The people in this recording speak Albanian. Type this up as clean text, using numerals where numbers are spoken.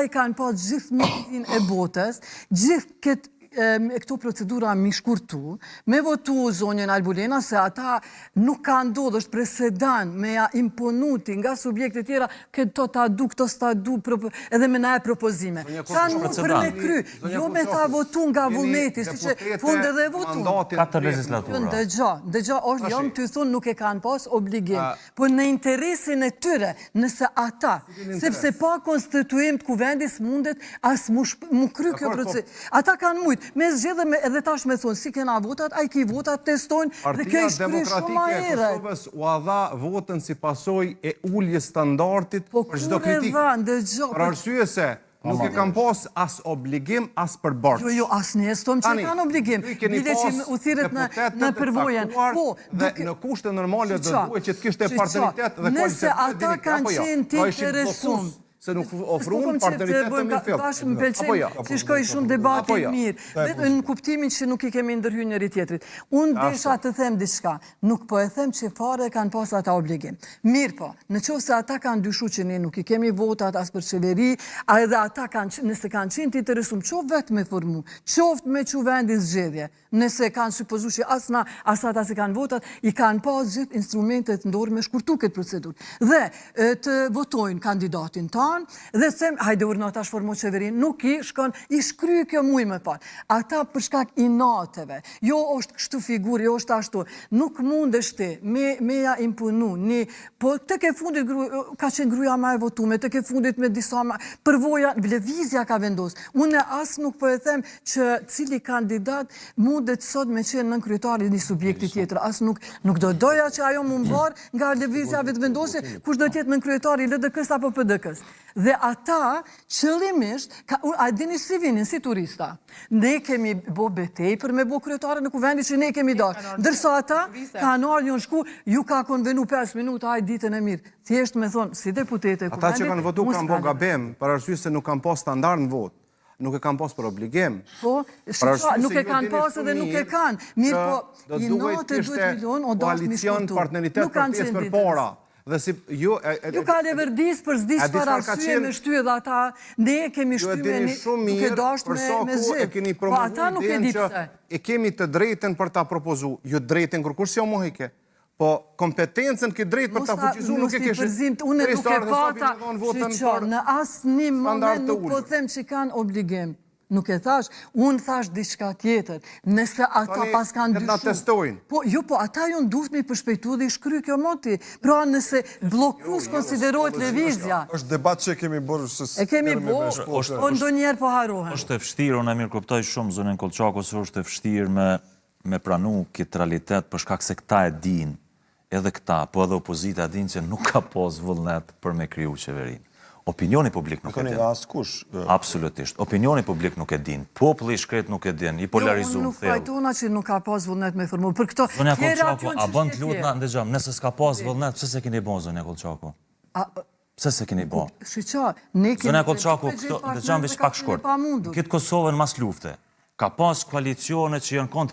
i kanë pas gjithë mjekësinë e botës, gjithë këto procedura mi shkurtu, me votu zonjën Albulena se ata nuk ka ndodhë, është presedan me ja imponuti nga subjekte tjera këto ta du, këto sta du, edhe me na e propozime. Kanë nuk për me kry, jo me ta votu nga vullneti, si që fund edhe votu. 4 legislatura. Dëgja, jam të thunë nuk e kanë pas obligim, po në interesin e tyre, nëse ata, sepse pa konstituim të kuvendis mundet as mu kry kjo proces. Ata kanë mujtë, me zgjedhe edhe tash me thonë, si kena votat, a i ki votat testojnë, dhe kjo i shkry shumë ma ere. Partia Demokratike e Kosovës u adha votën si pasoj e ullje standartit për çdo kritik. Për arsye se nuk e kam pas as obligim, as përbërës. Jo, as një estom që kanë obligim. Bile që u thiret në përvojen. Dhe në kushte normale dhe duhet që të kishte partneritet dhe kualitet. Nëse ata kanë qenë të interesum, se nuk ofruan partneritet të mirë fillë. Tash më pëlqen që shkoj shumë debati mirë, vetë në kuptimin që nuk i kemi ndërhyrë njëri tjetrit. Unë desha të them diçka, nuk po e them që fare kanë pas ata obligim. Mirë po, në qoftë se ata kanë dyshu që ne nuk i kemi votat as për qeveri, a edhe ata nëse kanë qenë të interesum, qoftë vetë me formu, qoftë me që vendin zgjedhje, nëse kanë supozu që asna, as ata se kanë votat, i kanë pas gjithë instrumentet ndorë me shkurtu këtë procedur. Dhe të votojnë kandidatin tanë, dhe them, hajde urna tash formo qeverin, nuk i shkon, i shkry kjo muj me parë. Ata përshkak i nateve, jo është kështu figur, jo është ashtu, nuk mund është ti me ja imponu, po të ke fundit ka qenë gruja ma e votume, të ke fundit me disa përvoja, lëvizja ka vendos. Unë as nuk po e them që cili kandidat mundet sot me qenë nën kryetari një subjekti tjetër, as nuk do doja që ajo më mbarë nga lëvizjave të vendosje, kush do tjetë nën kryetari LDK-s apo PDK-s. Dhe ata, qëllimisht, a dini si vinin, si turista. Ne kemi bo betej për me bo kryetare në kuvendi që ne kemi darë. Dërsa ata, kanë ardhë jonë shku, ju ka konvenu 5 minuta, ajë ditën e mirë. Thjesht me thonë, si deputete kuvendi... Ata që kanë votu kanë bo gabem, për arsye se nuk kanë pas standard në votë. Nuk e kanë pas për obligim. Po, nuk e kanë pas edhe nuk e kanë. Mirë po, i natë 2 milion, o do është një shkurtu. Partneritet për pjesë për para. Ju ka leverdis për zdi qëfar arsye me shty edhe ata, ne kemi shty me nuk e dasht me zhjith. Po ata nuk e di pse. E kemi të drejten për ta propozu, ju drejten kërkush si o mohike. Po kompetencën këtë drejt për ta fuqizu nuk e keshë. Unë nuk e pata që në asë një moment nuk po them që kanë obligim. Nuk e thash, unë thash diçka tjetër, nëse ata pas kanë dyshu. Po, ata ju nduft me përshpejtu dhe i shkry kjo moti. Pra nëse blokus konsiderojt levizja. është debat që kemi bërë. E kemi bërë, po ndo njerë po harohen. Është e fështirë, unë e mirë kuptoj shumë zonën Kolçakos, është e fështirë me pranu këtë realitet për shkak se këta e din, edhe këta, po edhe opozita din që nuk ka pos vullnet për me kriju qeverinë. Opinioni publik nuk e din. Absolutisht. Opinioni publik nuk e din. Populli i shkret nuk e din. I polarizu në thellë. Unë nuk fajtona që nuk ka pas vullnet me formu. Për këto... Zonja Kolçako, a bënd lutna, ndëgjëm, nëse s'ka pas vullnet, pëse se keni bon, Zonja Kolçako? Pëse se keni bon? Zonja Kolçako, ndëgjëm veç pak shkurt. Këtë Kosovën mas lufte, ka pas koalicione që janë kont